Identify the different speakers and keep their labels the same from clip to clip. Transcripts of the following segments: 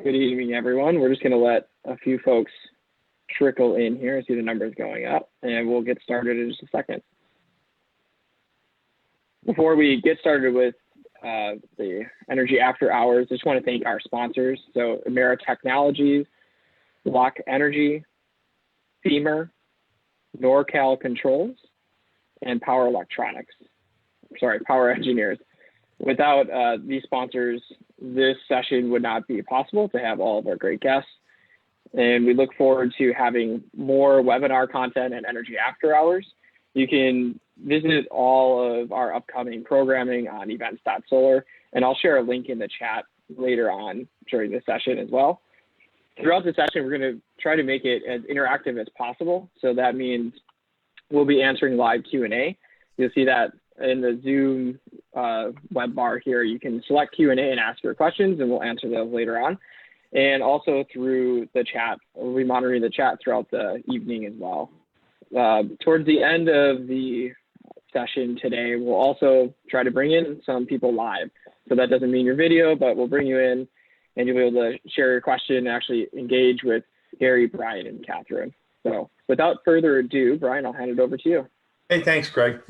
Speaker 1: Good evening, everyone. We're just going to let a few folks trickle in here, see the numbers going up, and we'll get started in just a second. Before we get started with the Energy After Hours, I just want to thank our sponsors. So Emera Technologies, Block Energy, Femur, NorCal Controls, and Power Engineers. Without these sponsors, this session would not be possible to have all of our great guests. And we look forward to having more webinar content and Energy After Hours. You can visit all of our upcoming programming on events.solar, and I'll share a link in the chat later on during the session as well. Throughout the session, we're going to try to make it as interactive as possible. So that means we'll be answering live Q&A. You'll see that in the Zoom web bar here. You can select Q&A and ask your questions, and we'll answer those later on. And also through the chat, we'll be monitoring the chat throughout the evening as well. Towards the end of the session today, we'll also try to bring in some people live. So that doesn't mean your video, but we'll bring you in and you'll be able to share your question and actually engage with Gary, Brian, and Catherine. So without further ado, Brian, I'll hand it over to you.
Speaker 2: Hey, thanks, Greg.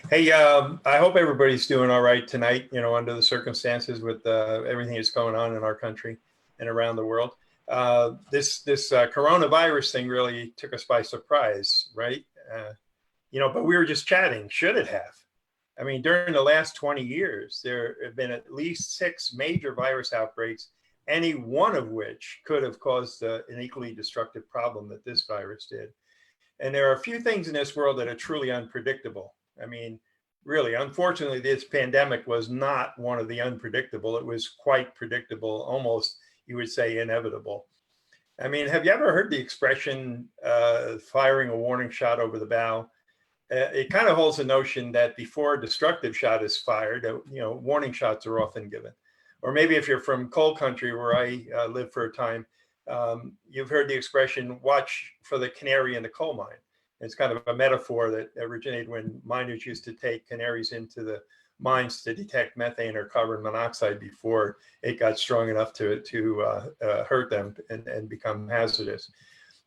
Speaker 2: Hey, I hope everybody's doing all right tonight, under the circumstances with everything that's going on in our country and around the world. This coronavirus thing really took us by surprise, right? But we were just chatting. Should it have? I mean, during the last 20 years, there have been at least 6 major virus outbreaks, any one of which could have caused an equally destructive problem that this virus did. And there are a few things in this world that are truly unpredictable. I mean, really, unfortunately, this pandemic was not one of the unpredictable. It was quite predictable, almost, you would say, inevitable. I mean, have you ever heard the expression, firing a warning shot over the bow? It kind of holds the notion that before a destructive shot is fired, warning shots are often given. Or maybe if you're from coal country, where I lived for a time, you've heard the expression, watch for the canary in the coal mine. It's kind of a metaphor that originated when miners used to take canaries into the mines to detect methane or carbon monoxide before it got strong enough to hurt them and become hazardous.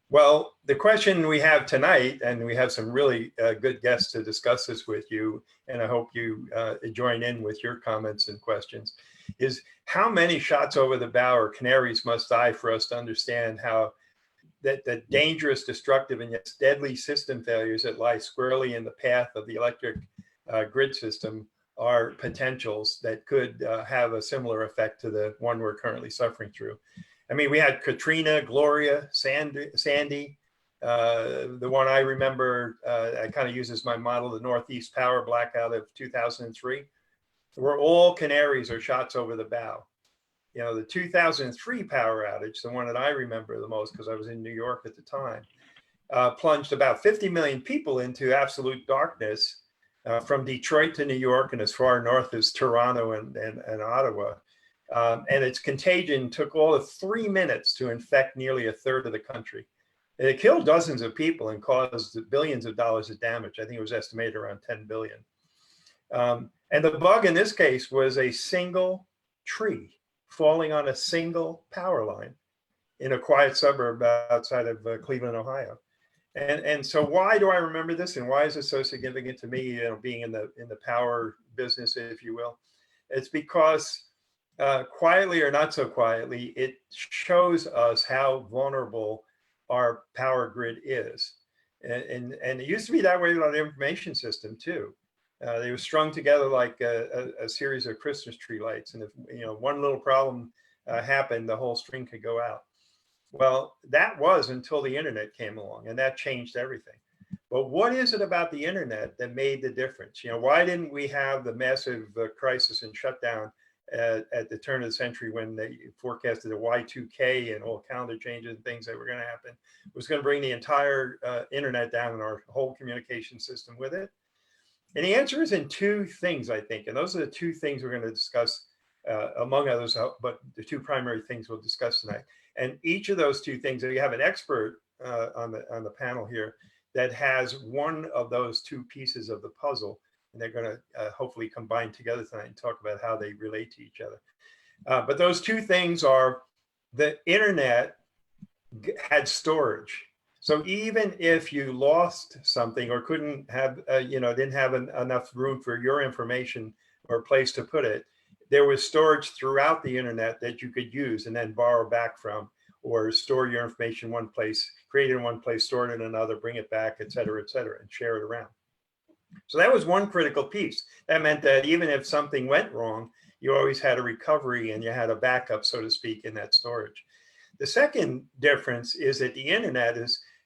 Speaker 2: Well, the question we have tonight, and we have some really good guests to discuss this with you, and I hope you join in with your comments and questions, is how many shots over the bow or canaries must die for us to understand how that dangerous, destructive, and yet deadly system failures that lie squarely in the path of the electric grid system are potentials that could have a similar effect to the one we're currently suffering through. I mean, we had Katrina, Gloria, Sandy. The one I remember, I kind of use as my model, the Northeast Power blackout of 2003. Were all canaries or shots over the bow. The 2003 power outage, the one that I remember the most because I was in New York at the time, plunged about 50 million people into absolute darkness from Detroit to New York and as far north as Toronto and Ottawa. And its contagion took all of 3 minutes to infect nearly a third of the country. It killed dozens of people and caused billions of dollars of damage. I think it was estimated around 10 billion. And the bug in this case was a single tree falling on a single power line in a quiet suburb outside of Cleveland, Ohio. And so why do I remember this, and why is it so significant to me, being in the power business, if you will? It's because quietly or not so quietly, it shows us how vulnerable our power grid is. And it used to be that way with our information system too. They were strung together like a series of Christmas tree lights. And if one little problem happened, the whole string could go out. Well, that was until the internet came along, and that changed everything. But what is it about the internet that made the difference? Why didn't we have the massive crisis and shutdown at the turn of the century when they forecasted a Y2K and all calendar changes and things that were going to happen? It was going to bring the entire internet down and our whole communication system with it. And the answer is in 2 things, I think. And those are the 2 things we're going to discuss, among others, but the 2 primary things we'll discuss tonight. And each of those 2 things, we have an expert on the panel here that has one of those 2 pieces of the puzzle. And they're going to hopefully combine together tonight and talk about how they relate to each other. But those 2 things are the internet had storage. So even if you lost something or couldn't have, didn't have enough room for your information or a place to put it, there was storage throughout the internet that you could use and then borrow back from, or store your information in one place, create it in one place, store it in another, bring it back, et cetera, and share it around. So that was one critical piece. That meant that even if something went wrong, you always had a recovery and you had a backup, so to speak, in that storage. The second difference is that the internet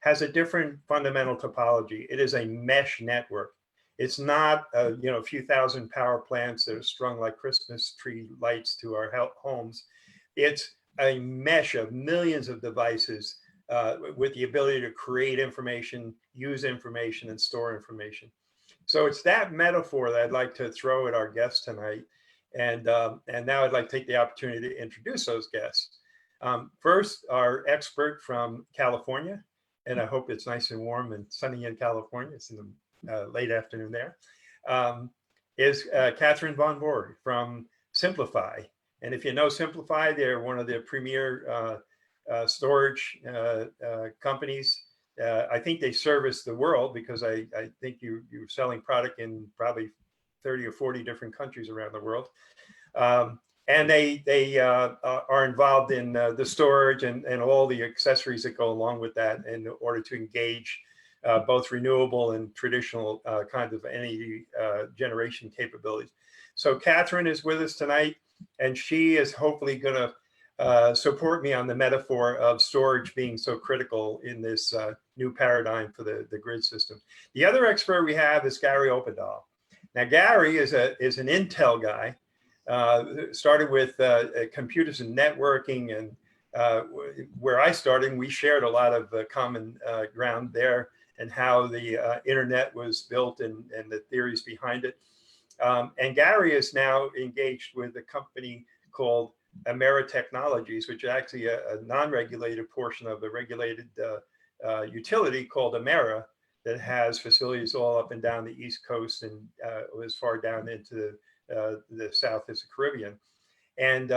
Speaker 2: has a different fundamental topology. It is a mesh network. It's not a few thousand power plants that are strung like Christmas tree lights to our homes. It's a mesh of millions of devices with the ability to create information, use information, and store information. So it's that metaphor that I'd like to throw at our guests tonight. And now I'd like to take the opportunity to introduce those guests. First, our expert from California, and I hope it's nice and warm and sunny in California. It's in the late afternoon there. Is Catherine von Burg from Simpliphi. And if you know Simpliphi, they're one of the premier storage companies. I think they service the world because I think you're selling product in probably 30 or 40 different countries around the world. And they are involved in the storage and all the accessories that go along with that in order to engage both renewable and traditional kinds of energy generation capabilities. So Catherine is with us tonight, and she is hopefully going to support me on the metaphor of storage being so critical in this new paradigm for the grid system. The other expert we have is Gary Oppedahl. Now, Gary is an Intel guy. Started with computers and networking, and where I started, we shared a lot of common ground there, and how the internet was built and the theories behind it. And Gary is now engaged with a company called Emera Technologies, which is actually a non-regulated portion of the regulated utility called Emera, that has facilities all up and down the East Coast and as far down into the South as the Caribbean. And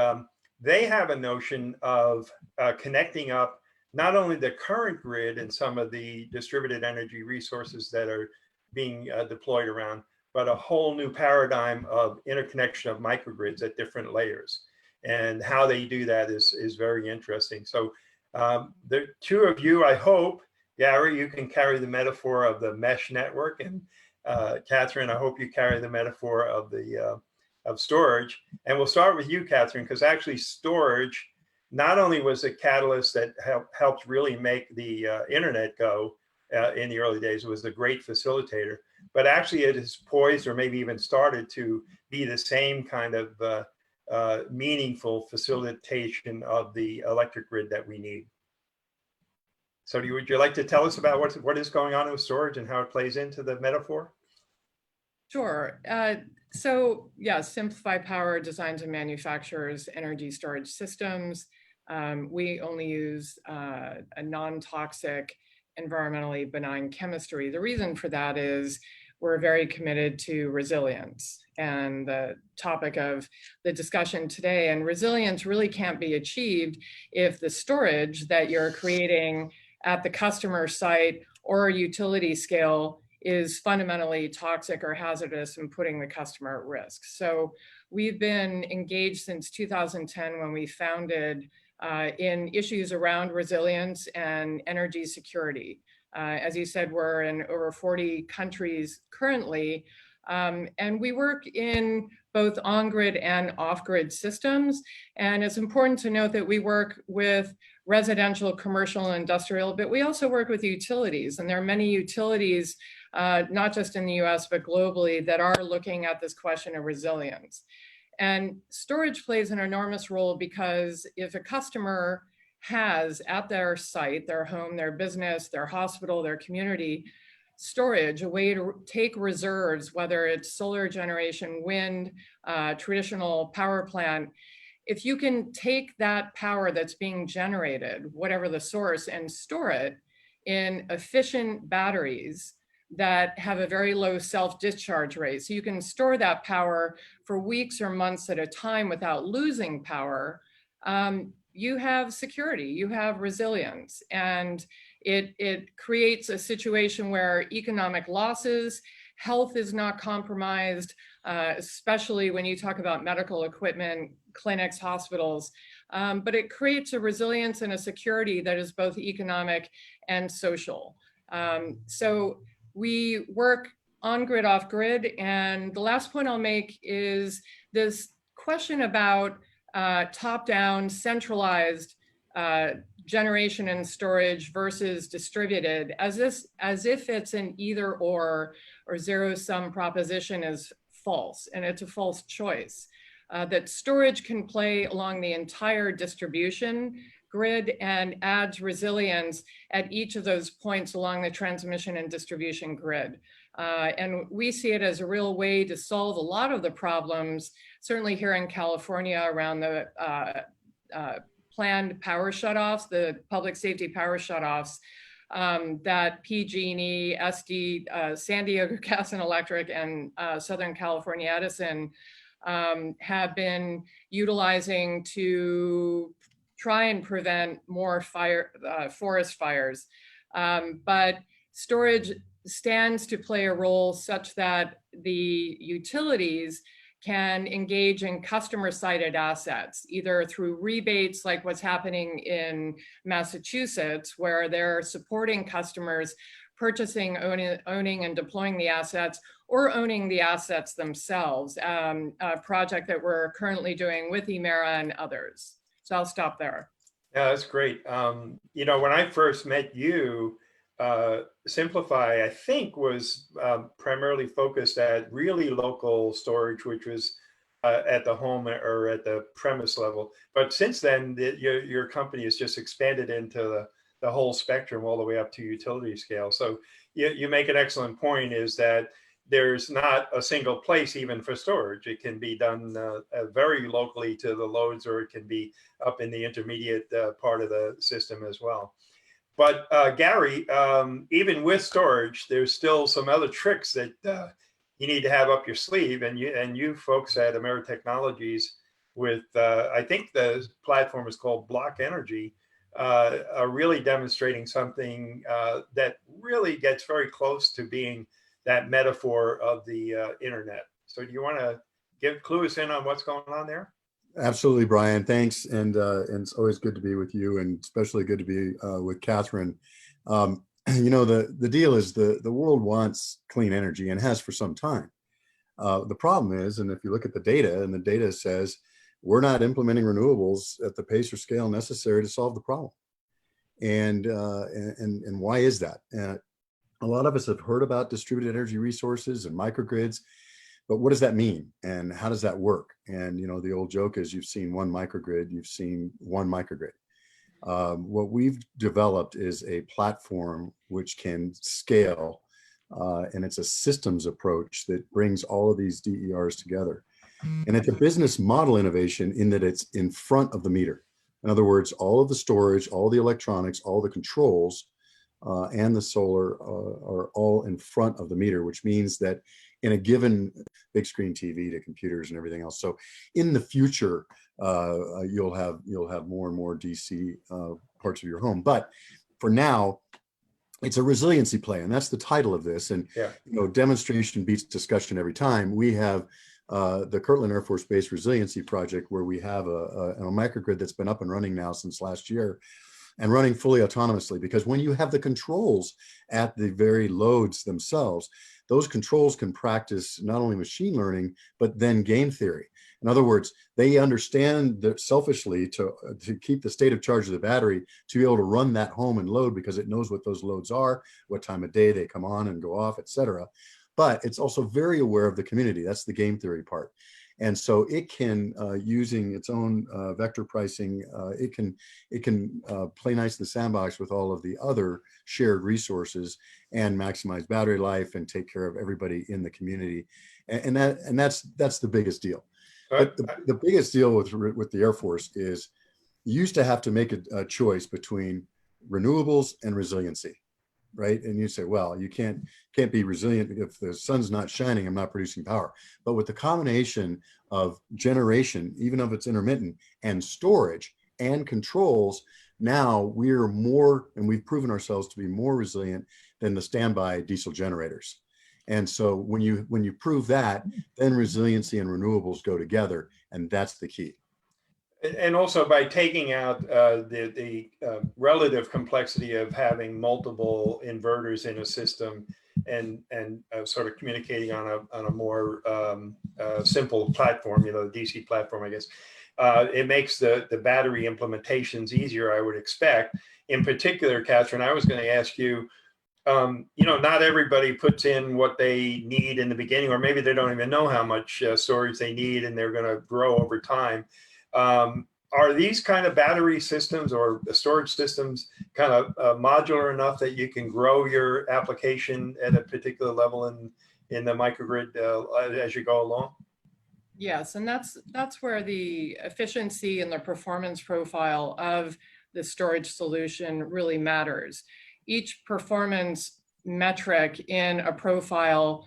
Speaker 2: they have a notion of connecting up not only the current grid and some of the distributed energy resources that are being deployed around, but a whole new paradigm of interconnection of microgrids at different layers. And how they do that is very interesting. So the two of you, I hope, Gary, you can carry the metaphor of the mesh network, and Catherine, I hope you carry the metaphor of the of storage. And we'll start with you, Catherine, because actually storage not only was a catalyst that helped really make the internet go in the early days, it was a great facilitator, but actually it is poised, or maybe even started to be the same kind of meaningful facilitation of the electric grid that we need. So would you like to tell us about what is going on with storage and how it plays into the metaphor?
Speaker 3: Sure. So yeah, Simpliphi Power designs and manufactures energy storage systems. We only use a non-toxic, environmentally benign chemistry. The reason for that is we're very committed to resilience, and the topic of the discussion today. And resilience really can't be achieved if the storage that you're creating at the customer site or utility scale is fundamentally toxic or hazardous and putting the customer at risk. So we've been engaged since 2010 when we founded in issues around resilience and energy security. As you said, we're in over 40 countries currently, and we work in both on-grid and off-grid systems. And it's important to note that we work with residential, commercial, and industrial, but we also work with utilities. And there are many utilities, not just in the US, but globally, that are looking at this question of resilience. And storage plays an enormous role because if a customer has at their site, their home, their business, their hospital, their community, storage, a way to take reserves, whether it's solar generation, wind, traditional power plant, if you can take that power that's being generated, whatever the source, and store it in efficient batteries that have a very low self-discharge rate. So you can store that power for weeks or months at a time without losing power. you have security, you have resilience, and it creates a situation where economic losses, health is not compromised, especially when you talk about medical equipment, clinics, hospitals, but it creates a resilience and a security that is both economic and social. So we work on grid, off grid, and the last point I'll make is this question about top-down, centralized generation and storage versus distributed, as if it's an either or zero-sum proposition is false, and it's a false choice. That storage can play along the entire distribution grid and adds resilience at each of those points along the transmission and distribution grid. And we see it as a real way to solve a lot of the problems, certainly here in California around the planned power shutoffs, the public safety power shutoffs that PG&E, SD, San Diego Gas and Electric, and Southern California Edison have been utilizing to try and prevent more forest fires. But storage stands to play a role such that the utilities can engage in customer-sited assets, either through rebates like what's happening in Massachusetts, where they're supporting customers purchasing, owning and deploying the assets, or owning the assets themselves, a project that we're currently doing with Emera and others. So I'll stop there.
Speaker 2: Yeah, that's great. You know, when I first met you, Simpliphi, I think, was primarily focused at really local storage, which was at the home or at the premise level. But since then, your company has just expanded into the whole spectrum all the way up to utility scale. So you make an excellent point, is that there's not a single place even for storage. It can be done very locally to the loads, or it can be up in the intermediate part of the system as well. But Gary, even with storage, there's still some other tricks that you need to have up your sleeve. And you folks at Emera Technologies with, I think the platform is called Block Energy, are really demonstrating something that really gets very close to being that metaphor of the internet. So do you want to clue us in on what's going on there?
Speaker 4: Absolutely, Brian. Thanks. And it's always good to be with you, and especially good to be with Catherine. You know, the deal is the world wants clean energy and has for some time. The problem is, and if you look at the data, and the data says we're not implementing renewables at the pace or scale necessary to solve the problem. And why is that? A lot of us have heard about distributed energy resources and microgrids, but what does that mean? And how does that work? And, you know, the old joke is, you've seen one microgrid, you've seen one microgrid. What we've developed is a platform which can scale, and it's a systems approach that brings all of these DERs together. And it's a business model innovation in that it's in front of the meter. In other words, all of the storage, all the electronics, all the controls, and the solar are all in front of the meter, which means that in a given big screen TV to computers and everything else. So in the future, you'll have more and more DC parts of your home. But for now, it's a resiliency play, and that's the title of this. And you know, demonstration beats discussion every time. We have the Kirtland Air Force Base Resiliency Project, where we have a microgrid that's been up and running now since last year, and running fully autonomously, because when you have the controls at the very loads themselves, those controls can practice not only machine learning, but then game theory. In other words, they understand that selfishly to keep the state of charge of the battery, to be able to run that home and load, because it knows what those loads are, what time of day they come on and go off, etc. But it's also very aware of the community. That's the game theory part. And so it can, using its own vector pricing, it can play nice in the sandbox with all of the other shared resources and maximize battery life and take care of everybody in the community. And that's the biggest deal. But the biggest deal with the Air Force is, you used to have to make a choice between renewables and resiliency. right? And you say, well, you can't be resilient if the sun's not shining, I'm not producing power. But with the combination of generation, even if it's intermittent, and storage and controls, now we're more, and we've proven ourselves to be more resilient than the standby diesel generators. And so when you prove that, then resiliency and renewables go together, and that's the key.
Speaker 2: And also by taking out the relative complexity of having multiple inverters in a system and sort of communicating on a more simple platform, the DC platform, I guess, it makes the battery implementations easier, I would expect. In particular, Catherine, I was going to ask you, not everybody puts in what they need in the beginning, or maybe they don't even know how much storage they need and they're going to grow over time. Are these kind of battery systems or storage systems kind of modular enough that you can grow your application at a particular level in the microgrid as you go along?
Speaker 3: Yes, and that's where the efficiency and the performance profile of the storage solution really matters. Each performance metric in a profile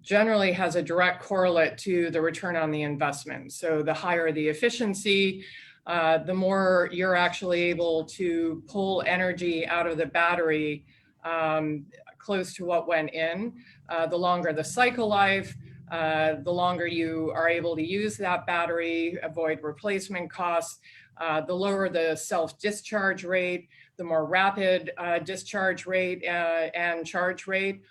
Speaker 3: generally has a direct correlate to the return on the investment. So the higher the efficiency, the more you're actually able to pull energy out of the battery close to what went in. The longer the cycle life, the longer you are able to use that battery, avoid replacement costs, the lower the self-discharge rate, the more rapid discharge rate and charge rate.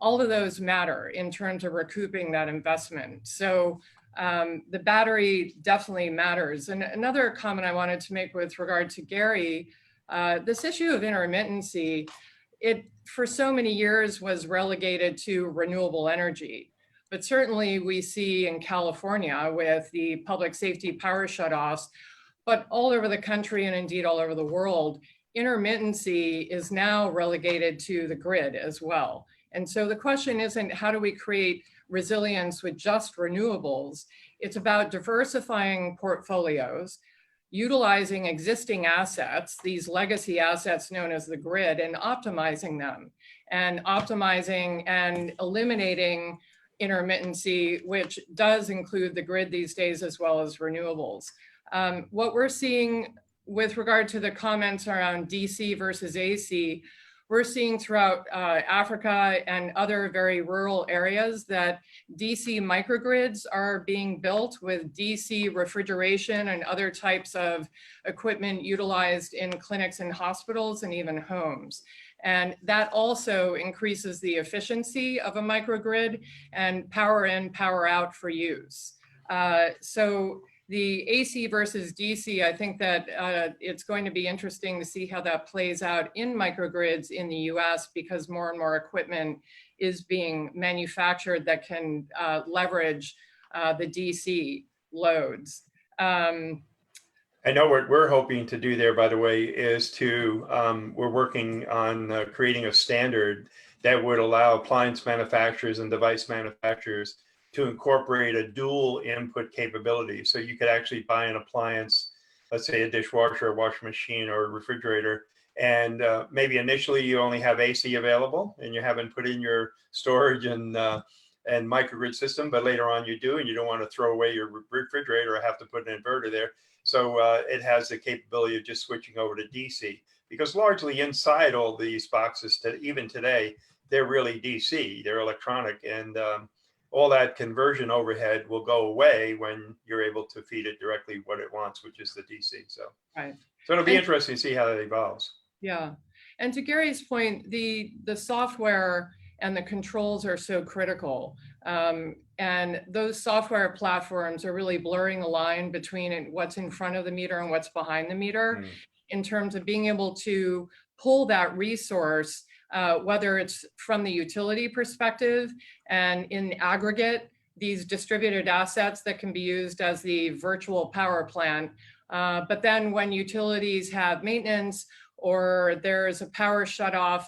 Speaker 3: All of those matter in terms of recouping that investment. So the battery definitely matters. And another comment I wanted to make with regard to Gary, this issue of intermittency, it for so many years was relegated to renewable energy. But certainly we see in California with the public safety power shutoffs, but all over the country and indeed all over the world, intermittency is now relegated to the grid as well. And so the question isn't how do we create resilience with just renewables? It's about diversifying portfolios, utilizing existing assets, these legacy assets known as the grid, and optimizing them, and optimizing and eliminating intermittency, which does include the grid these days as well as renewables. What we're seeing with regard to the comments around DC versus AC, we're seeing throughout Africa and other very rural areas that DC microgrids are being built with DC refrigeration and other types of equipment utilized in clinics and hospitals and even homes. And that also increases the efficiency of a microgrid and power in, power out for use. So the AC versus DC, I think that it's going to be interesting to see how that plays out in microgrids in the US, because more and more equipment is being manufactured that can leverage the DC loads.
Speaker 2: I know what we're hoping to do there, by the way, is to, we're working on creating a standard that would allow appliance manufacturers and device manufacturers to incorporate a dual input capability. So you could actually buy an appliance, let's say a dishwasher, a washing machine, or a refrigerator, and maybe initially you only have AC available and you haven't put in your storage and microgrid system, but later on you do, and you don't want to throw away your refrigerator or have to put an inverter there. So it has the capability of just switching over to DC, because largely inside all these boxes, even today, they're really DC, they're electronic, and all that conversion overhead will go away when you're able to feed it directly what it wants, which is the DC. So,
Speaker 3: right.
Speaker 2: So it'll be interesting to see how that evolves.
Speaker 3: Yeah. And to Gary's point, the software and the controls are so critical. And those software platforms are really blurring the line between what's in front of the meter and what's behind the meter in terms of being able to pull that resource, whether it's from the utility perspective and in aggregate, these distributed assets that can be used as the virtual power plant. But then when utilities have maintenance or there's a power shutoff,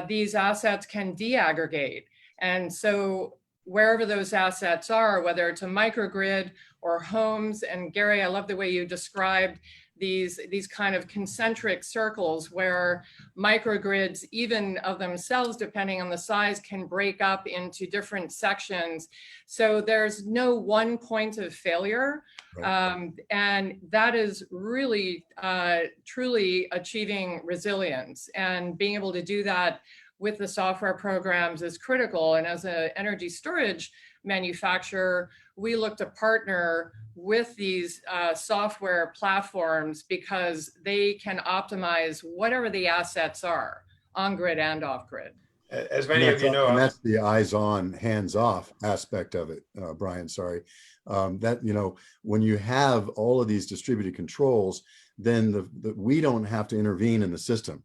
Speaker 3: these assets can deaggregate. And so wherever those assets are, whether it's a microgrid or homes, and Gary, I love the way you described these kind of concentric circles where microgrids, even of themselves, depending on the size, can break up into different sections. So there's no one point of failure.
Speaker 4: Right.
Speaker 3: And that is really, truly achieving resilience, and being able to do that with the software programs is critical. And as an energy storage manufacturer, we look to partner with these software platforms because they can optimize whatever the assets are, on grid and off grid.
Speaker 2: As many of you know,
Speaker 4: and that's the eyes-on, hands-off aspect of it, Brian. Sorry, that when you have all of these distributed controls, then we don't have to intervene in the system.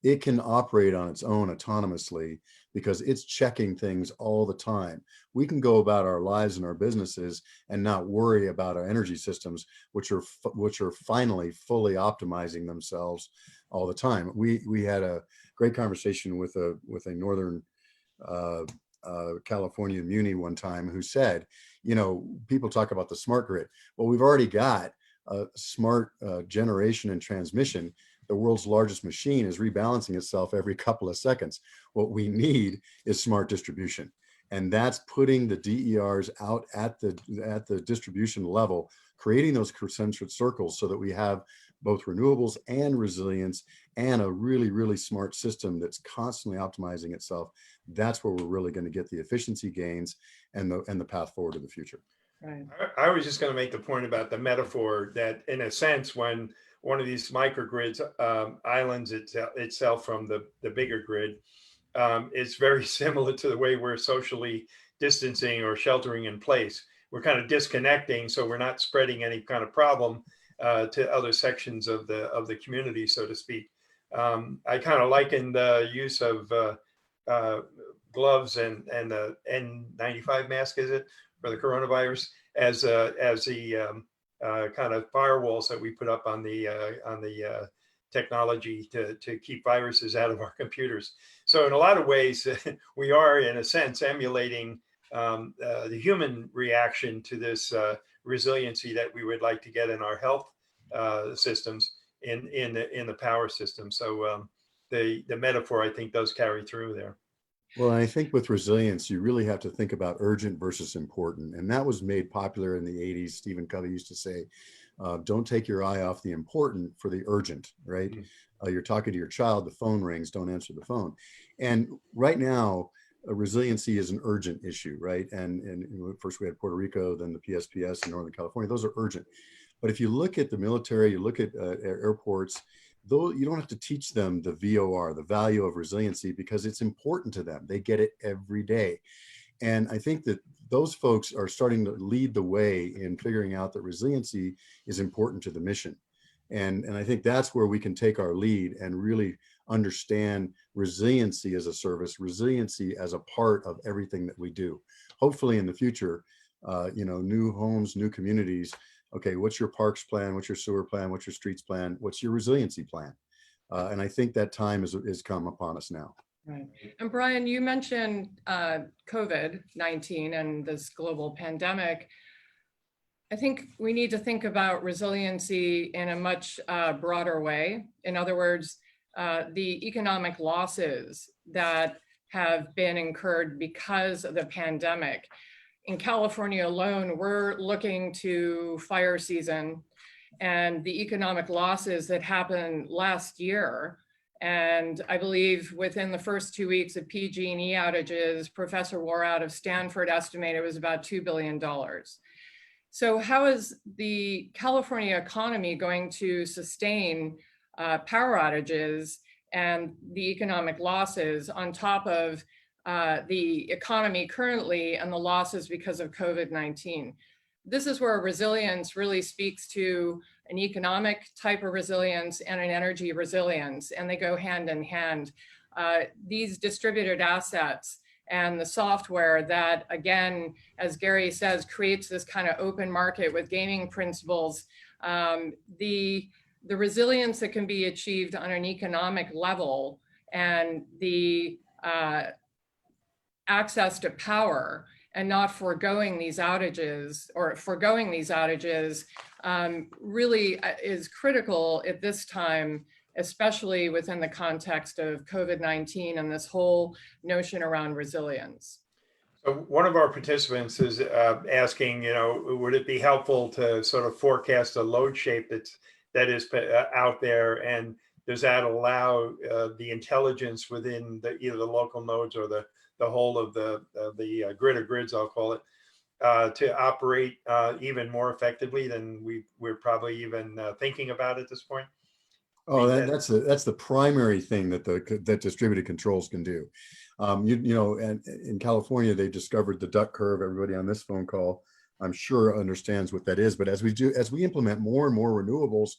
Speaker 4: It can operate on its own autonomously because it's checking things all the time. We can go about our lives and our businesses and not worry about our energy systems, which are finally fully optimizing themselves all the time. We had a great conversation with a Northern California Muni one time who said, people talk about the smart grid. Well, we've already got a smart generation and transmission. The world's largest machine is rebalancing itself every couple of seconds. What we need is smart distribution. And that's putting the DERs out at the distribution level, creating those concentric circles so that we have both renewables and resilience and a really, really smart system that's constantly optimizing itself. That's where we're really going to get the efficiency gains and the path forward to the future.
Speaker 3: Right.
Speaker 2: I was just going to make the point about the metaphor that, in a sense, when one of these microgrids islands itself from the bigger grid, it's very similar to the way we're socially distancing or sheltering in place. We're kind of disconnecting, so we're not spreading any kind of problem to other sections of the community, so to speak. I kind of liken the use of gloves and the N95 mask, is it, for the coronavirus, as the kind of firewalls that we put up on the technology to keep viruses out of our computers. So in a lot of ways, we are, in a sense, emulating the human reaction to this resiliency that we would like to get in our health systems in the power system. So the metaphor, I think, does carry through there.
Speaker 4: Well, I think with resilience, you really have to think about urgent versus important. And that was made popular in the 80s. Stephen Covey used to say, don't take your eye off the important for the urgent, right? Mm-hmm. You're talking to your child, the phone rings, don't answer the phone. And right now, resiliency is an urgent issue, right? And first we had Puerto Rico, then the PSPS in Northern California. Those are urgent. But if you look at the military, you look at airports, though, you don't have to teach them the VOR, the value of resiliency, because it's important to them. They get it every day. And I think that those folks are starting to lead the way in figuring out that resiliency is important to the mission. And I think that's where we can take our lead and really understand resiliency as a service, resiliency as a part of everything that we do. Hopefully in the future, new homes, new communities. Okay, what's your parks plan? What's your sewer plan? What's your streets plan? What's your resiliency plan? And I think that time is come upon us now.
Speaker 3: Right. And Brian, you mentioned COVID-19 and this global pandemic. I think we need to think about resiliency in a much broader way. In other words, the economic losses that have been incurred because of the pandemic. In California alone, we're looking to fire season and the economic losses that happened last year. And I believe within the first 2 weeks of PG&E outages, Professor War out of Stanford estimated it was about $2 billion. So how is the California economy going to sustain power outages and the economic losses on top of the economy currently and the losses because of COVID-19? This is where resilience really speaks to an economic type of resilience and an energy resilience, and they go hand in hand. These distributed assets and the software that, again, as Gary says, creates this kind of open market with gaming principles, the resilience that can be achieved on an economic level and the access to power and not foregoing these outages really is critical at this time, especially within the context of COVID-19 and this whole notion around resilience.
Speaker 2: So one of our participants is asking, would it be helpful to sort of forecast a load shape that is out there, and does that allow the intelligence within either the local nodes or the whole of the grid of grids, I'll call it, to operate even more effectively than we're probably even thinking about at this point?
Speaker 4: Oh, that's the primary thing that distributed controls can do. And in California, they discovered the duck curve. Everybody on this phone call, I'm sure, understands what that is. But as we implement more and more renewables,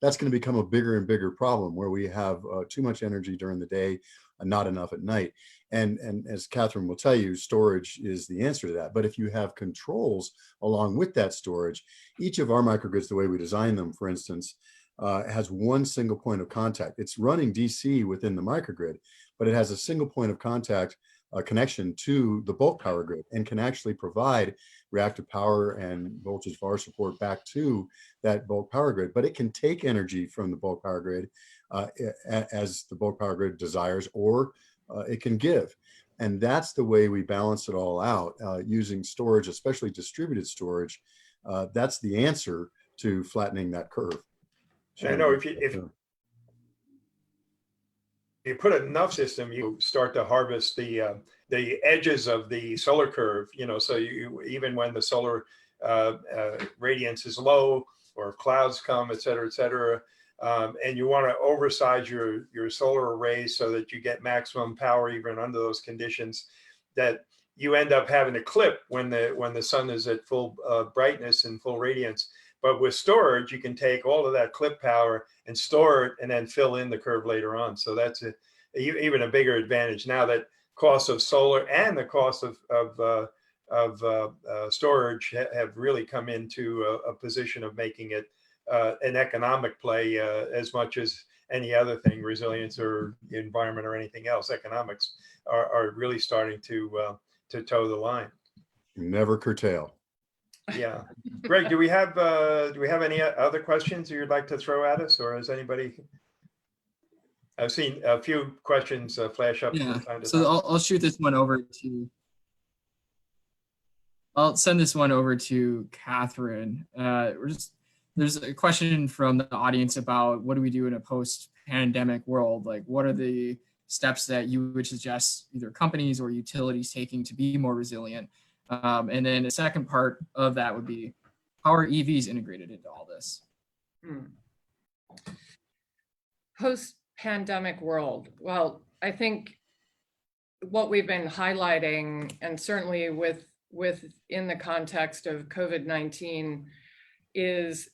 Speaker 4: that's going to become a bigger and bigger problem, where we have too much energy during the day and not enough at night. And as Catherine will tell you, storage is the answer to that. But if you have controls along with that storage, each of our microgrids, the way we design them, for instance, has one single point of contact. It's running DC within the microgrid, but it has a single point of contact connection to the bulk power grid, and can actually provide reactive power and voltage VAR support back to that bulk power grid. But it can take energy from the bulk power grid as the bulk power grid desires, or it can give. And that's the way we balance it all out using storage, especially distributed storage. That's the answer to flattening that curve.
Speaker 2: I know if you put enough system, you start to harvest the edges of the solar curve. So even when the solar radiance is low, or if clouds come, et cetera, and you want to oversize your solar arrays so that you get maximum power even under those conditions, that you end up having a clip when the sun is at full brightness and full radiance. But with storage, you can take all of that clip power and store it, and then fill in the curve later on. So that's even a bigger advantage now that cost of solar and the cost of storage have really come into a position of making it an economic play as much as any other thing, resilience or environment or anything else. Economics are really starting to toe the line.
Speaker 4: Never curtail.
Speaker 2: Yeah. Greg, do we have any other questions you'd like to throw at us, or has anybody? I've seen a few questions flash up.
Speaker 5: Yeah.
Speaker 2: From time to
Speaker 5: so
Speaker 2: time.
Speaker 5: I'll shoot this one over to. I'll send this one over to Catherine. There's a question from the audience about what do we do in a post-pandemic world? Like, what are the steps that you would suggest either companies or utilities taking to be more resilient? And then the second part of that would be, how are EVs integrated into all this?
Speaker 3: Post-pandemic world. Well, I think what we've been highlighting, and certainly within the context of COVID-19, is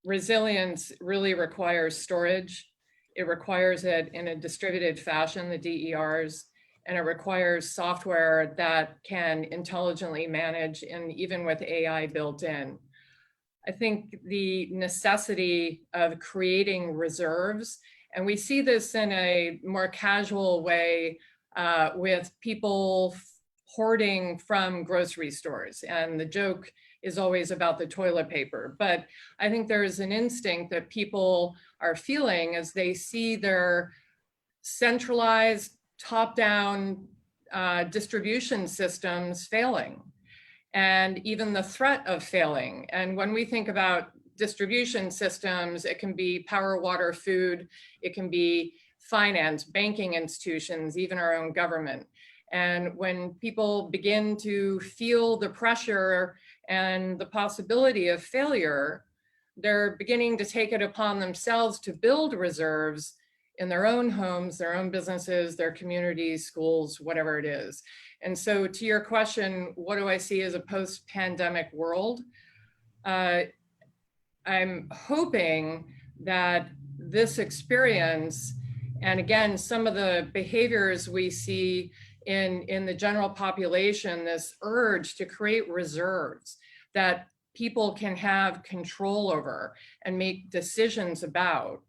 Speaker 3: resilience really requires storage. It requires it in a distributed fashion, the DERs, and it requires software that can intelligently manage, and even with AI built in. I think the necessity of creating reserves, and we see this in a more casual way with people hoarding from grocery stores. And the joke is always about the toilet paper. But I think there's an instinct that people are feeling as they see their centralized top-down distribution systems failing, and even the threat of failing. And when we think about distribution systems, it can be power, water, food, it can be finance, banking institutions, even our own government. And when people begin to feel the pressure and the possibility of failure, they're beginning to take it upon themselves to build reserves in their own homes, their own businesses, their communities, schools, whatever it is. And so to your question, what do I see as a post-pandemic world? I'm hoping that this experience, and again, some of the behaviors we see in the general population, this urge to create reserves that people can have control over and make decisions about,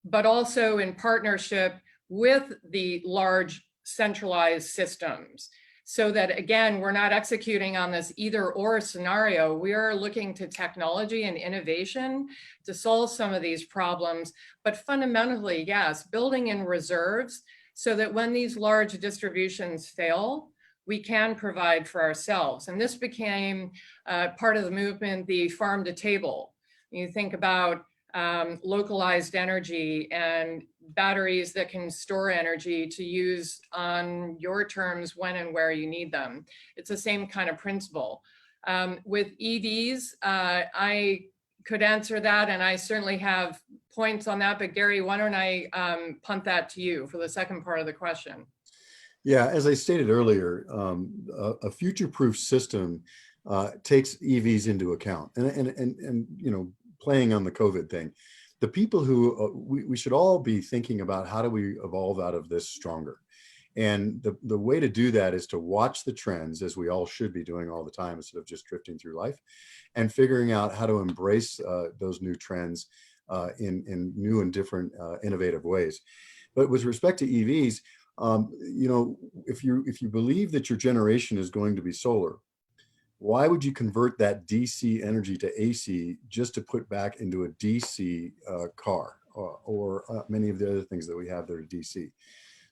Speaker 3: but also in partnership with the large centralized systems. so that, again, we're not executing on this either or scenario. We are looking to technology and innovation to solve some of these problems, but fundamentally, yes, building in reserves so that when these large distributions fail, we can provide for ourselves. And this became part of the movement, the farm to table. You think about localized energy and batteries that can store energy to use on your terms when and where you need them. It's the same kind of principle. With EVs, I could answer that, and I certainly have points on that, but Gary, why don't I punt that to you for the second part of the question?
Speaker 4: Yeah, as I stated earlier, a future-proof system takes EVs into account, and you know, playing on the COVID thing, the people who we should all be thinking about, how do we evolve out of this stronger? And the way to do that is to watch the trends, as we all should be doing all the time, instead of just drifting through life, and figuring out how to embrace those new trends in new and different innovative ways. But with respect to EVs, you know, if you believe that your generation is going to be solar, why would you convert that DC energy to AC just to put back into a DC car or many of the other things that we have that are DC?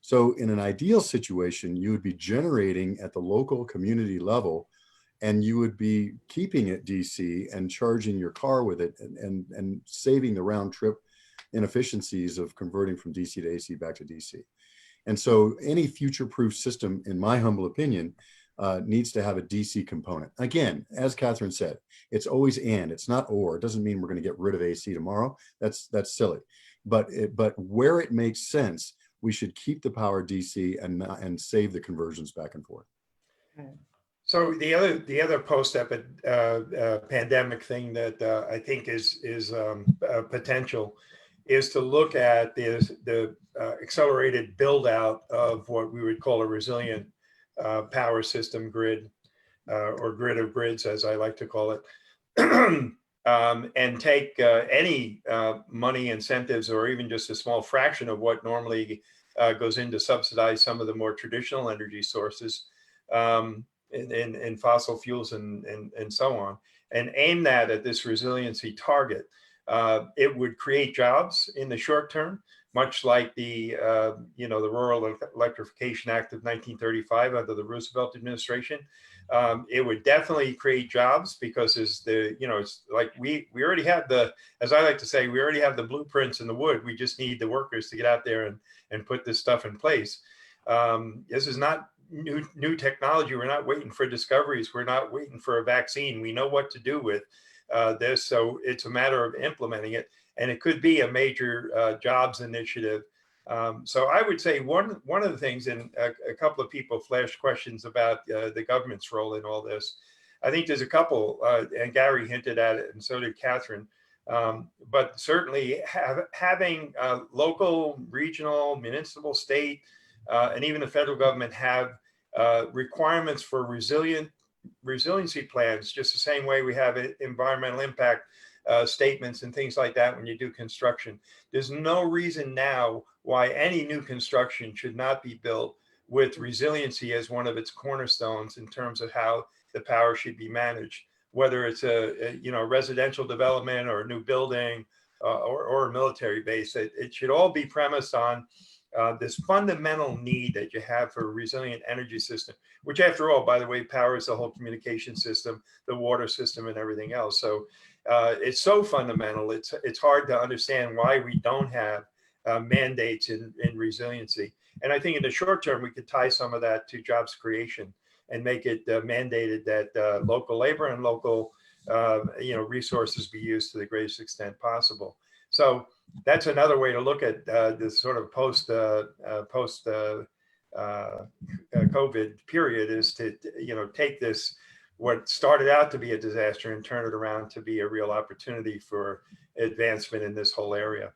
Speaker 4: So in an ideal situation, you would be generating at the local community level, and you would be keeping it DC and charging your car with it, and saving the round trip inefficiencies of converting from DC to AC back to DC. And so any future-proof system, in my humble opinion, needs to have a DC component. Again, as Catherine said, it's always and, it's not or. It doesn't mean we're going to get rid of AC tomorrow. That's silly. But where it makes sense, we should keep the power DC and save the conversions back and forth.
Speaker 2: So the other post-pandemic thing that I think is potential is to look at the accelerated build out of what we would call a resilient power system grid, or grid of grids, as I like to call it, and take any money incentives, or even just a small fraction of what normally goes in to subsidize some of the more traditional energy sources, in fossil fuels and so on, and aim that at this resiliency target. It would create jobs in the short term, much like the the Rural Electrification Act of 1935 under the Roosevelt administration. It would definitely create jobs, because it's like we already have as I like to say, we already have the blueprints in the wood. We just need the workers to get out there and put this stuff in place. This is not new technology. We're not waiting for discoveries. We're not waiting for a vaccine. We know what to do with this, so it's a matter of implementing it, and it could be a major jobs initiative. So I would say one of the things, and a couple of people flashed questions about the government's role in all this. I think there's a couple, and Gary hinted at it, and so did Catherine. But certainly having local, regional, municipal, state, and even the federal government have requirements for resiliency plans, just the same way we have environmental impact statements and things like that when you do construction. There's no reason now why any new construction should not be built with resiliency as one of its cornerstones in terms of how the power should be managed, whether it's a residential development or a new building or a military base. It should all be premised on this fundamental need that you have for a resilient energy system, which, after all, by the way, powers the whole communication system, the water system, and everything else. So it's so fundamental. It's hard to understand why we don't have mandates in resiliency. And I think in the short term, we could tie some of that to jobs creation and make it mandated that local labor and local resources be used to the greatest extent possible. So that's another way to look at this sort of post COVID period, is to take this, what started out to be a disaster, and turn it around to be a real opportunity for advancement in this whole area.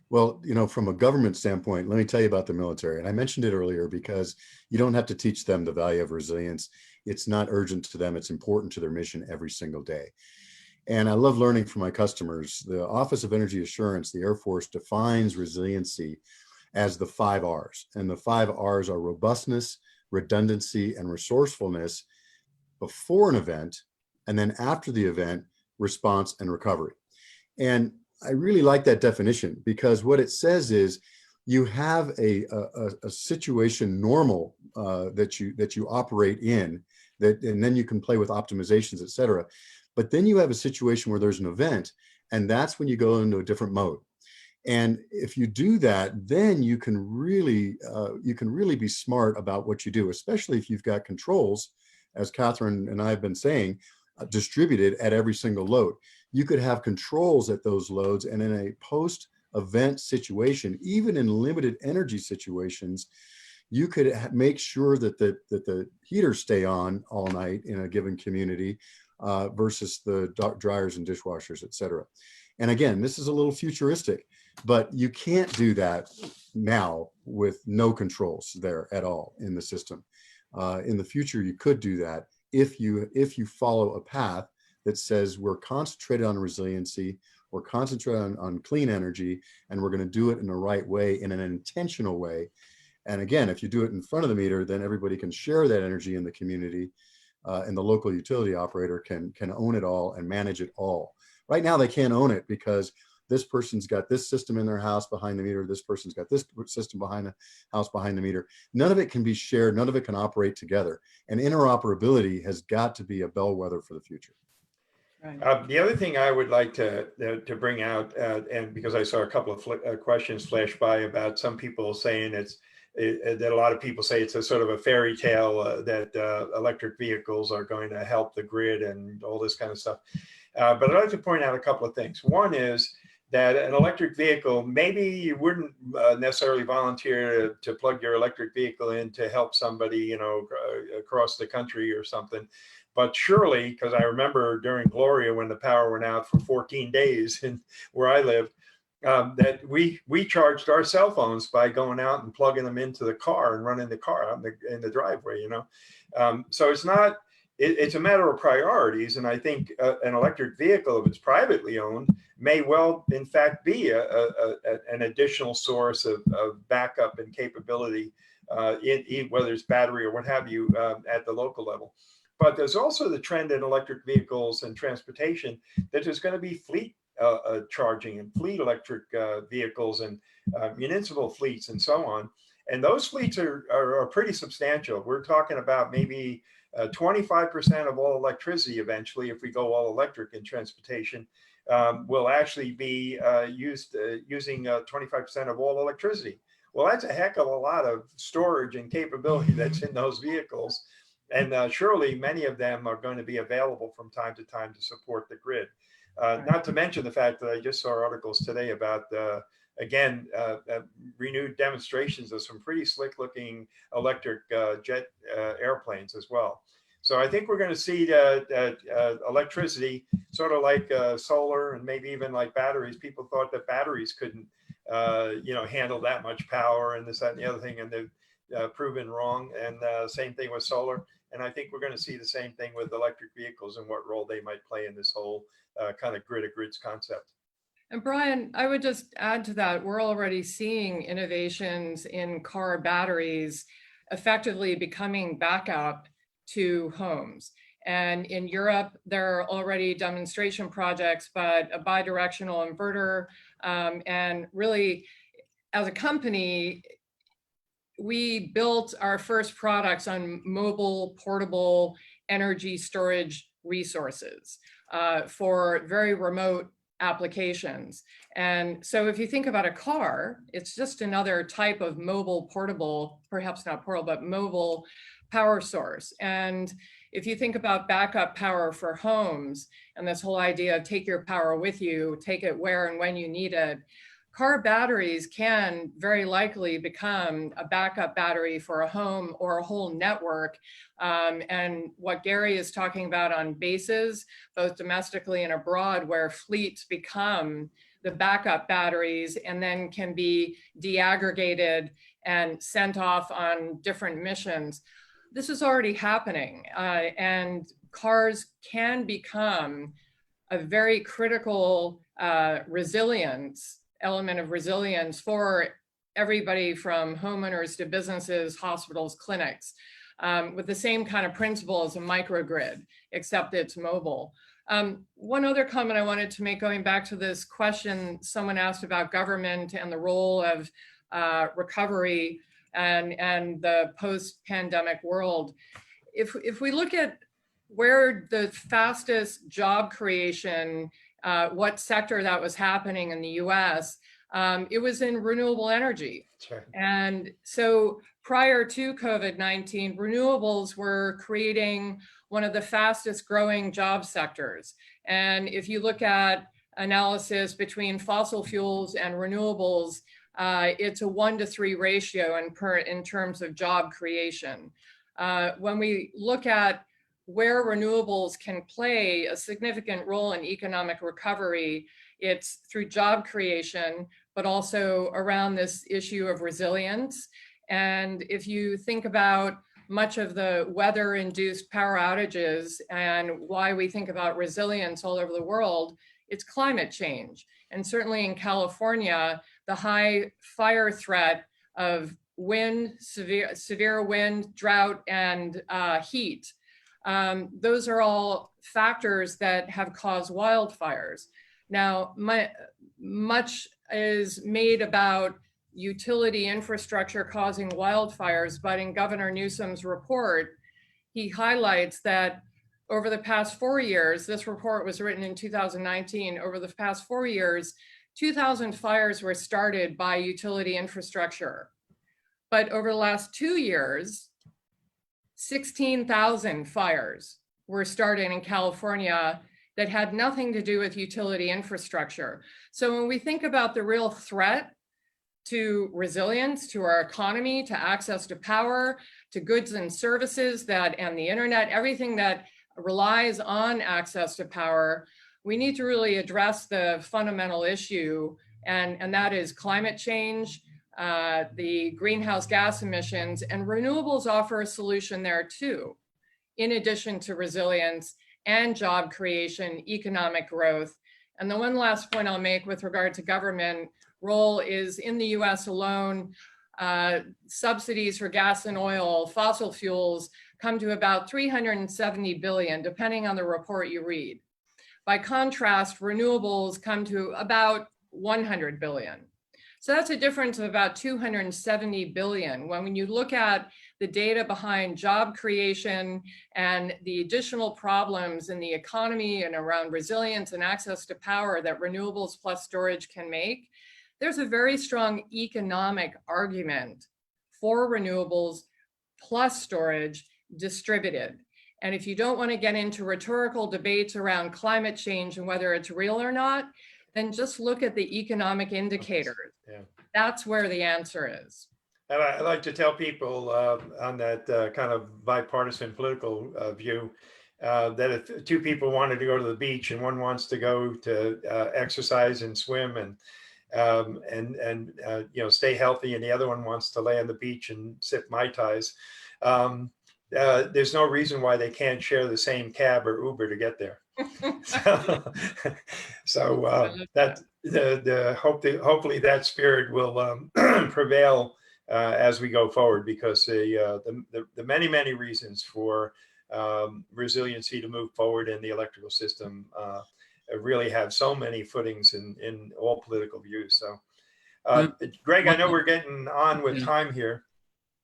Speaker 4: Well, from a government standpoint, let me tell you about the military. And I mentioned it earlier because you don't have to teach them the value of resilience. It's not urgent to them. It's important to their mission every single day. And I love learning from my customers. The Office of Energy Assurance, the Air Force, defines resiliency as the 5 R's. And the 5 R's are robustness, redundancy, and resourcefulness before an event, and then after the event, response and recovery. And I really like that definition, because what it says is you have a situation normal that you operate in, that, and then you can play with optimizations, et cetera. But then you have a situation where there's an event, and that's when you go into a different mode. And if you do that, then you can really be smart about what you do, especially if you've got controls, as Catherine and I have been saying, distributed at every single load. You could have controls at those loads, and in a post-event situation, even in limited energy situations, you could make sure that the heaters stay on all night in a given community versus the dryers and dishwashers, et cetera. And again, this is a little futuristic, but you can't do that now with no controls there at all in the system. In the future, you could do that if you follow a path that says we're concentrated on resiliency, we're concentrated on clean energy, and we're going to do it in the right way, in an intentional way. And again, if you do it in front of the meter, then everybody can share that energy in the community, and the local utility operator can own it all and manage it all. Right now, they can't own it because this person's got this system in their house behind the meter, this person's got this system behind the house behind the meter. None of it can be shared, none of it can operate together. And interoperability has got to be a bellwether for the future.
Speaker 2: Right. The other thing I would like to bring out, and because I saw a couple of questions flash by about some people saying that a lot of people say it's a sort of a fairy tale that electric vehicles are going to help the grid and all this kind of stuff. But I'd like to point out a couple of things. One is that an electric vehicle, maybe you wouldn't necessarily volunteer to plug your electric vehicle in to help somebody, across the country or something. But surely, because I remember during Gloria when the power went out for 14 days where I lived, that we charged our cell phones by going out and plugging them into the car and running the car out in the driveway, So it's a matter of priorities. And I think an electric vehicle, if it's privately owned, may well, in fact, be an additional source of backup and capability, whether it's battery or what have you, at the local level. But there's also the trend in electric vehicles and transportation that there's going to be fleet charging and fleet electric vehicles and municipal fleets and so on. And those fleets are pretty substantial. We're talking about maybe 25% of all electricity eventually, if we go all electric in transportation, will actually be using 25% of all electricity. Well, that's a heck of a lot of storage and capability that's in those vehicles. And surely many of them are going to be available from time to time to support the grid. Not to mention the fact that I just saw articles today about, renewed demonstrations of some pretty slick looking electric jet airplanes as well. So I think we're going to see electricity sort of like solar and maybe even like batteries. People thought that batteries couldn't, handle that much power and this, that, and the other thing, and they've proven wrong. And same thing with solar. And I think we're going to see the same thing with electric vehicles and what role they might play in this whole kind of grid of grids concept.
Speaker 3: And Brian, I would just add to that, we're already seeing innovations in car batteries effectively becoming backup to homes. And in Europe, there are already demonstration projects, but a bidirectional inverter. And really, as a company, we built our first products on mobile portable energy storage resources for very remote applications. And so if you think about a car, it's just another type of mobile portable, perhaps not portable, but mobile power source. And if you think about backup power for homes and this whole idea of take your power with you, take it where and when you need it, car batteries can very likely become a backup battery for a home or a whole network. And what Gary is talking about on bases, both domestically and abroad, where fleets become the backup batteries and then can be deaggregated and sent off on different missions. This is already happening, and cars can become a very critical element of resilience for everybody from homeowners to businesses, hospitals, clinics, with the same kind of principle as a microgrid, except it's mobile. One other comment I wanted to make, going back to this question someone asked about government and the role of recovery and the post-pandemic world. If we look at where the fastest job creation, what sector that was happening in the US, it was in renewable energy.
Speaker 2: Sure.
Speaker 3: And so prior to COVID-19, renewables were creating one of the fastest growing job sectors. And if you look at analysis between fossil fuels and renewables, it's a 1-to-3 ratio in terms of job creation. When we look at where renewables can play a significant role in economic recovery, it's through job creation, but also around this issue of resilience. And if you think about much of the weather-induced power outages and why we think about resilience all over the world, it's climate change. And certainly in California, the high fire threat of wind, severe wind, drought, and heat. Those are all factors that have caused wildfires. Now, much is made about utility infrastructure causing wildfires, but in Governor Newsom's report, he highlights that over the past 4 years, this report was written in 2019, over the past 4 years, 2,000 fires were started by utility infrastructure. But over the last 2 years, 16,000 fires were started in California that had nothing to do with utility infrastructure. So when we think about the real threat to resilience, to our economy, to access to power, to goods and services and the internet, everything that relies on access to power, we need to really address the fundamental issue, and that is climate change, the greenhouse gas emissions, and renewables offer a solution there too, in addition to resilience and job creation, economic growth. And the one last point I'll make with regard to government role is in the US alone, subsidies for gas and oil, fossil fuels come to about 370 billion, depending on the report you read. By contrast, renewables come to about 100 billion. So that's a difference of about 270 billion. When you look at the data behind job creation and the additional problems in the economy and around resilience and access to power that renewables plus storage can make, there's a very strong economic argument for renewables plus storage distributed. And if you don't want to get into rhetorical debates around climate change and whether it's real or not, then just look at the economic indicators.
Speaker 2: Yeah.
Speaker 3: That's where the answer is.
Speaker 2: And I like to tell people on that kind of bipartisan political view that if two people wanted to go to the beach and one wants to go to exercise and swim and stay healthy, and the other one wants to lay on the beach and sip Mai Tais, there's no reason why they can't share the same cab or Uber to get there. Hopefully that spirit will prevail as we go forward, because the many reasons for resiliency to move forward in the electrical system really have so many footings in all political views. So, Greg, I know we're getting on with time here.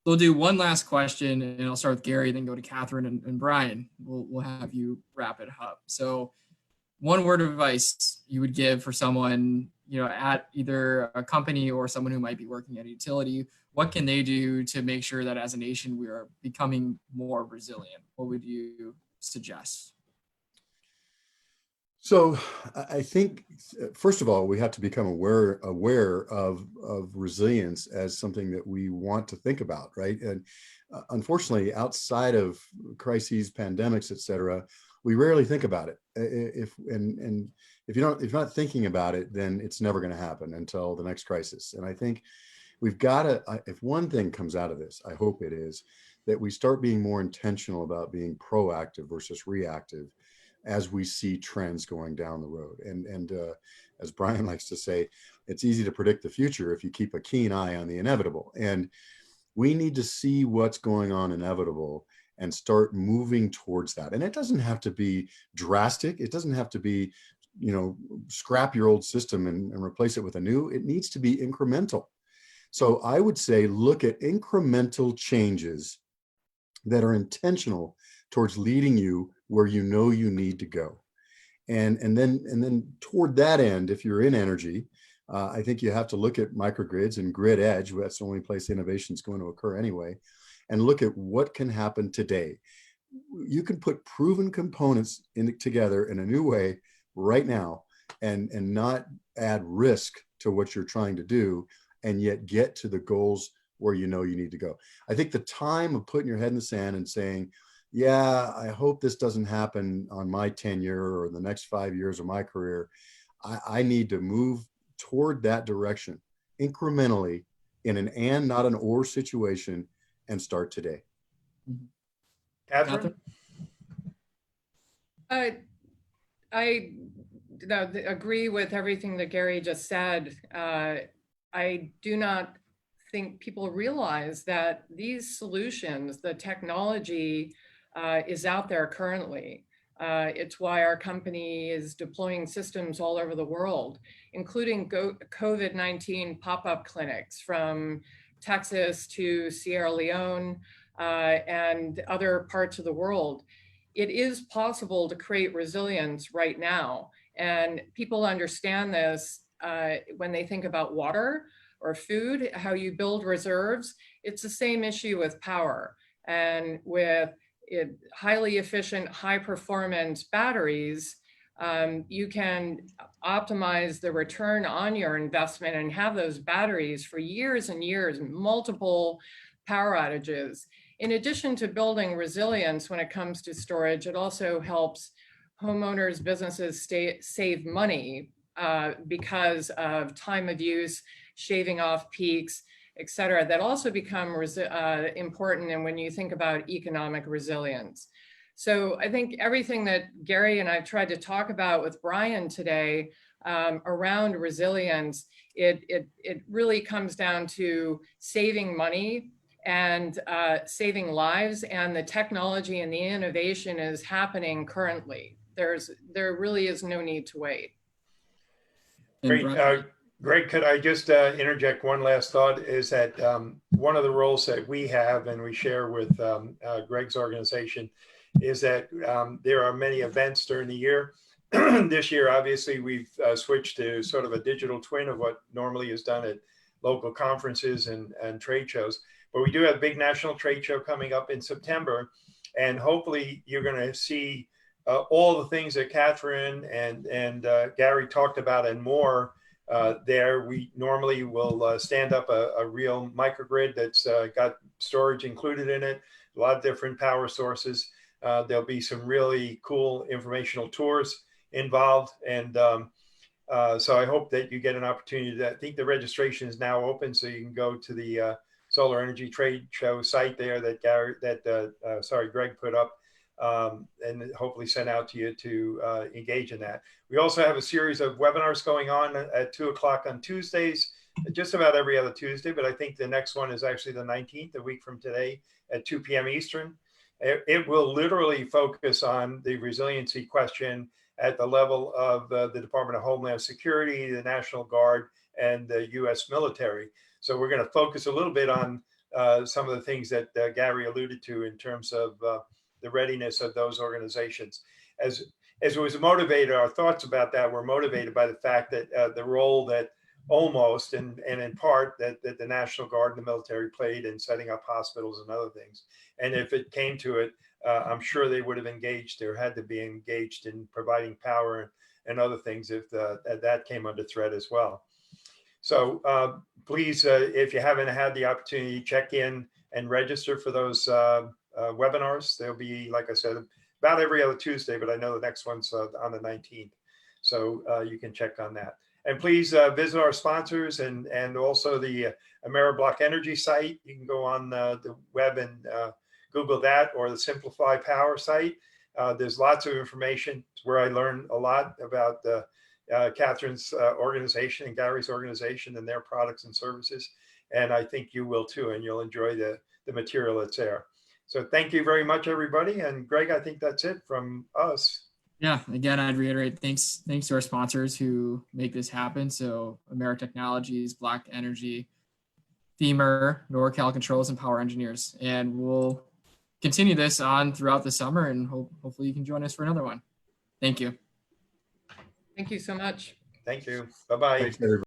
Speaker 5: We'll do one last question, and I'll start with Gary, then go to Catherine and Brian. We'll have you wrap it up. So, one word of advice you would give for someone, at either a company or someone who might be working at a utility. What can they do to make sure that as a nation we are becoming more resilient? What would you suggest?
Speaker 4: So I think, first of all, we have to become aware of resilience as something that we want to think about, right? And unfortunately, outside of crises, pandemics, et cetera, we rarely think about it. If you're not thinking about it, then it's never going to happen until the next crisis. And I think we've got to, if one thing comes out of this, I hope it is that we start being more intentional about being proactive versus reactive as we see trends going down the road. And as Brian likes to say, it's easy to predict the future if you keep a keen eye on the inevitable. And we need to see what's going on inevitable and start moving towards that. And it doesn't have to be drastic. It doesn't have to be, scrap your old system and replace it with a new. It needs to be incremental. So I would say look at incremental changes that are intentional towards leading you where you know you need to go. And then toward that end, if you're in energy, I think you have to look at microgrids and grid edge. That's the only place innovation is going to occur anyway. And look at what can happen today. You can put proven components together in a new way right now and not add risk to what you're trying to do, and yet get to the goals where you know you need to go. I think the time of putting your head in the sand and saying, yeah, I hope this doesn't happen on my tenure or the next 5 years of my career. I need to move toward that direction incrementally in an and not an or situation, and start today.
Speaker 2: Catherine?
Speaker 3: I agree with everything that Gary just said. I do not think people realize that these solutions, the technology is out there currently. It's why our company is deploying systems all over the world, including COVID-19 pop-up clinics from Texas to Sierra Leone and other parts of the world. It is possible to create resilience right now. And people understand this when they think about water or food, how you build reserves. It's the same issue with power. And with highly efficient, high performance batteries, you can optimize the return on your investment and have those batteries for years and years, multiple power outages. In addition to building resilience when it comes to storage, it also helps homeowners, businesses save money because of time of use, shaving off peaks, et cetera, that also become important. And when you think about economic resilience. So I think everything that Gary and I've tried to talk about with Brian today around resilience, it really comes down to saving money and saving lives, and the technology and the innovation is happening currently. There really is no need to wait.
Speaker 2: Great. Greg, could I just interject one last thought, is that one of the roles that we have and we share with Greg's organization is that there are many events during the year. This year, obviously, we've switched to sort of a digital twin of what normally is done at local conferences and trade shows. But we do have a big national trade show coming up in September. And hopefully you're going to see all the things that Catherine and Gary talked about and more. There, we normally will stand up a real microgrid that's got storage included in it, a lot of different power sources. There'll be some really cool informational tours involved. And so I hope that you get an opportunity. I think the registration is now open, so you can go to the Solar Energy Trade Show site there that Greg put up. And hopefully sent out to you to engage in that. We also have a series of webinars going on at 2 o'clock on Tuesdays, just about every other Tuesday, but I think the next one is actually the 19th, a week from today at 2 p.m. Eastern. It will literally focus on the resiliency question at the level of the Department of Homeland Security, the National Guard, and the U.S. military. So we're going to focus a little bit on some of the things that Gary alluded to in terms of the readiness of those organizations. As it was motivated, our thoughts about that were motivated by the fact that the role that almost and in part that the National Guard and the military played in setting up hospitals and other things. And if it came to it, I'm sure they would have engaged or had to be engaged in providing power and other things if that came under threat as well. So please, if you haven't had the opportunity, check in and register for those webinars. They'll be, like I said, about every other Tuesday, but I know the next one's on the 19th. So you can check on that. And please visit our sponsors and also the Emera Block Energy site. You can go on the web and Google that, or the Simpliphi Power site. There's lots of information. It's where I learn a lot about Catherine's organization and Gary's organization and their products and services. And I think you will too, and you'll enjoy the material that's there. So thank you very much, everybody. And Greg, I think that's it from us.
Speaker 5: Yeah, again, I'd reiterate thanks to our sponsors who make this happen. So Emera Technologies, Black Energy, Themer, NorCal Controls, and Power Engineers. And we'll continue this on throughout the summer, and hopefully you can join us for another one. Thank you.
Speaker 3: Thank you so much.
Speaker 2: Thank you. Bye-bye.
Speaker 4: Thanks, everybody.